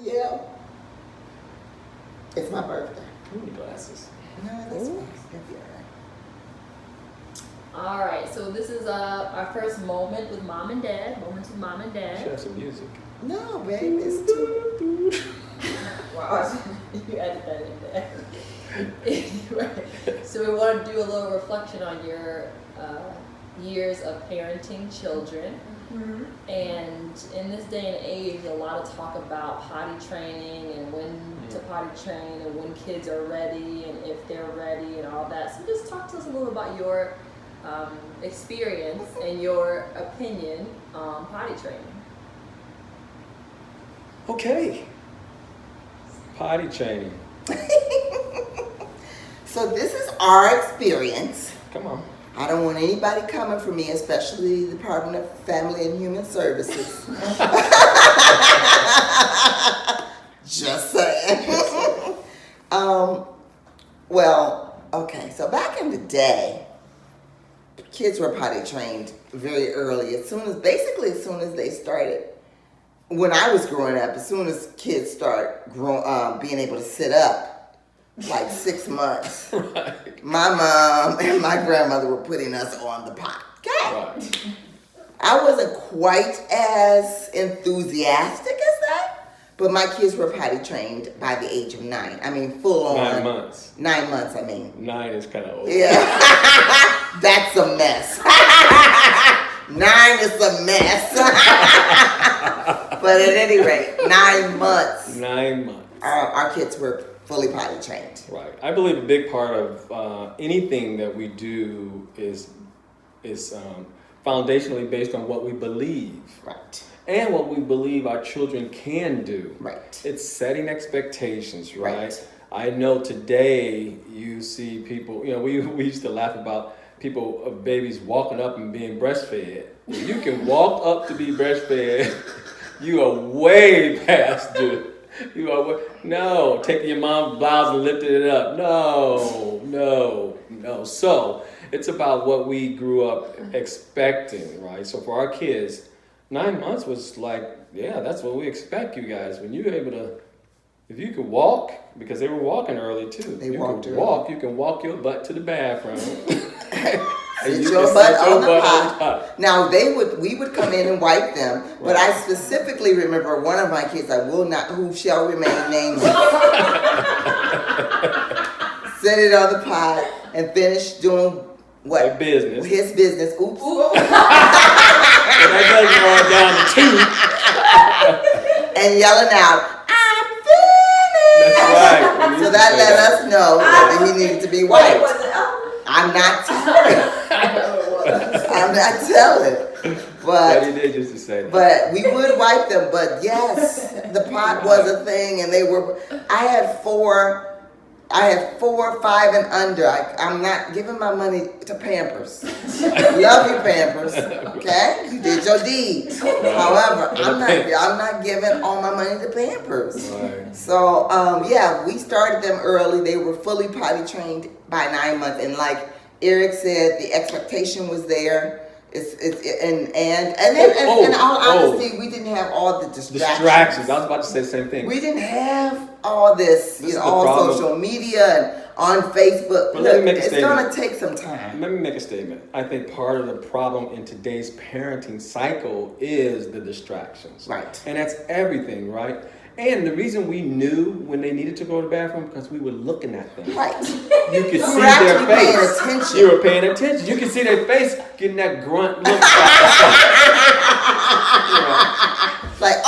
Yeah. It's my birthday. Ooh, glasses. No, that's fine. It'll be all right. All right, so this is our first moment with mom and dad. Moments with mom and Should dad. have some music. No, baby, it's too. Wow, you added that in there. Anyway, so we want to do a little reflection on your years of parenting children. Mm-hmm. And in this day and age, a lot of talk about potty training and when to potty train and when kids are ready and if they're ready and all that. So just talk to us a little about your experience and your opinion on potty training. Okay. Potty training. So this is our experience. Come on. I don't want anybody coming for me, especially the Department of Family and Human Services. Just saying. Well, okay, so back in the day, kids were potty trained very early. As soon as they started, when I was growing up, as soon as kids start being able to sit up, like 6 months, Right. my mom and my grandmother were putting us on the pot. Okay. Right. I wasn't quite as enthusiastic as that, but my kids were potty trained by the age of 9. I mean, full on. 9 months. 9 months, I mean. 9 is kind of old. Yeah. That's a mess. 9 is a mess. But at any rate, 9 months. 9 months. Our kids were fully potty trained. Right. I believe a big part of anything that we do is foundationally based on what we believe. Right. And what we believe our children can do. Right. It's setting expectations, right? Right. I know today you see people, we used to laugh about people, babies walking up and being breastfed. If you can walk up to be breastfed, you are way past due. No, taking your mom's blouse and lifting it up. No. So it's about what we grew up expecting, right? So for our kids, 9 months was like, yeah, that's what we expect you guys. When you're able to, if you can walk, because they were walking early too. They you walked can early. walk, you can walk your butt to the bathroom. Sit your butt on the pot. Now we would come in and wipe them, but I specifically remember one of my kids, who shall remain nameless, set it on the pot and finish doing what? Their business. His business. Oops. And that doesn't go down the tube. And yelling out, "I'm finished!" That's right. So that let us know that he needed to be wiped. I'm not telling. I'm not telling. But he did just to say that. But we would wipe them. But yes, the pot was a thing, and they were. I had four, 5, and under. I'm not giving my money to Pampers. Love you, Pampers. Okay, you did your deed. However, I'm not giving all my money to Pampers. Right. So we started them early. They were fully potty trained by 9 months, and like Erick said, the expectation was there. In all honesty, we didn't have all the distractions. I was about to say the same thing. We didn't have all this, all social media and on Facebook. But let me make a it's statement. going to take some time. Let me make a statement. I think part of the problem in today's parenting cycle is the distractions. Right. And that's everything, right? And the reason we knew when they needed to go to the bathroom because we were looking at them. Right. You could see were their actually face. paying attention. You were paying attention. You could see their face getting that grunt look. Like,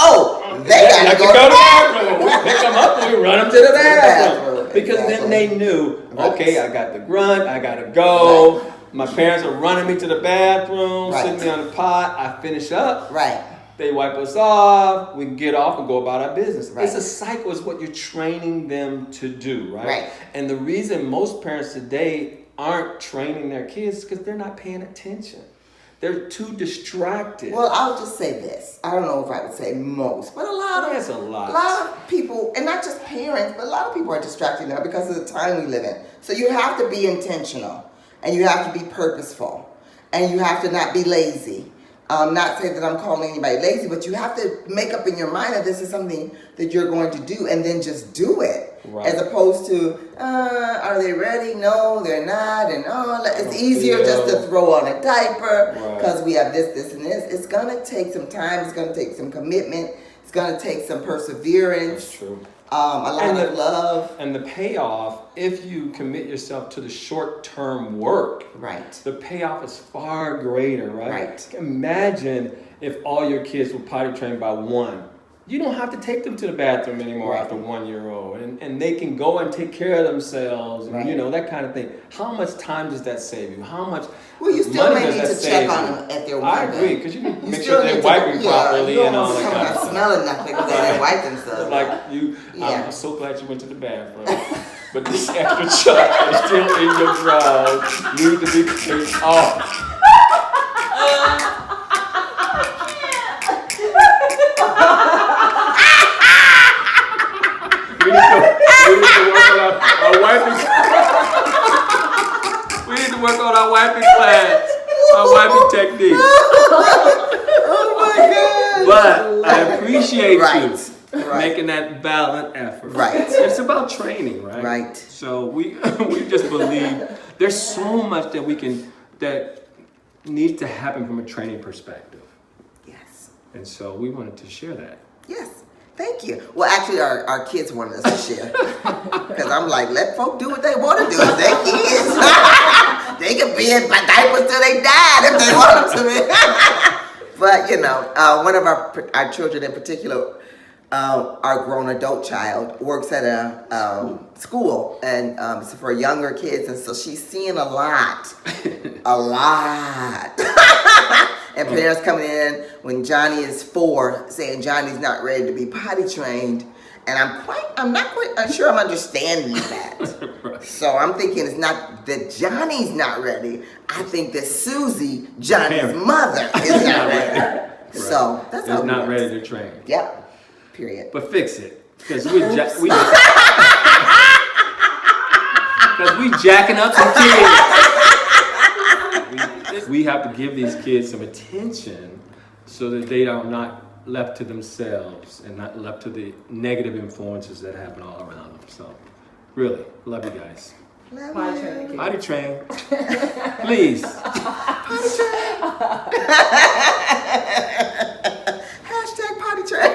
they got to go to the bathroom. We pick them up and we run them to the bathroom. Because then they knew, okay, I got the grunt, I got to go. Right. My parents are running me to the bathroom, sitting me on the pot. I finish up. Right. They wipe us off. We get off and go about our business. Right. It's a cycle. It's what you're training them to do, right? Right. And the reason most parents today aren't training their kids is because they're not paying attention. They're too distracted. Well, I'll just say this. I don't know if I would say most, but a lot of people, and not just parents, but a lot of people are distracted now because of the time we live in. So you have to be intentional, and you have to be purposeful, and you have to not be lazy. Not saying that I'm calling anybody lazy, but you have to make up in your mind that this is something that you're going to do, and then just do it. Right. As opposed to, are they ready? No, they're not. And it's easier just to throw on a diaper because we have this, and this. It's going to take some time. It's going to take some commitment. It's going to take some perseverance. That's true. A lot of love. And the payoff, if you commit yourself to the short-term work, Right. the payoff is far greater, right? Right. Imagine if all your kids were potty trained by 1. You don't have to take them to the bathroom anymore after 1 year old. And they can go and take care of themselves and, that kind of thing. How much time does that save you? How much Well, you still money may does need that to save check you? on them at their window. I agree, because you need to make still sure they're need wiping properly you and all that don't kind of want stuff. smelling nothing because they didn't wipe themselves. I'm so glad you went to the bathroom. But this extra chuck is still in your drawers. Need to be cleaned off. We need to work on our wiping. We need to work on our wiping class, our wiping technique. Oh my God! But I appreciate you Right. making that valiant effort. Right. It's about training, right? Right. So we just believe there's so much that needs to happen from a training perspective. Yes. And so we wanted to share that. Yes. Thank you. Well, actually, our kids wanted us to share. Because I'm like, let folk do what they want to do. If they kids. They can be in diapers till they died if they want them to be. But, one of our children in particular, our grown adult child, works at a school and it's for younger kids. And so she's seeing a lot. And parents coming in when Johnny is 4 saying Johnny's not ready to be potty trained. And I'm not quite sure I'm understanding that. Right. So I'm thinking it's not that Johnny's not ready. I think that Susie, Johnny's mother, is not ready. Right. So that's how It's it not works. ready to train. Yep. Period. But fix it. Because we jacking up some kids. We have to give these kids some attention so that they are not left to themselves and not left to the negative influences that happen all around them. So, really, love you guys. Love Potty you. training. Potty train. Please. Potty train. Hashtag potty train.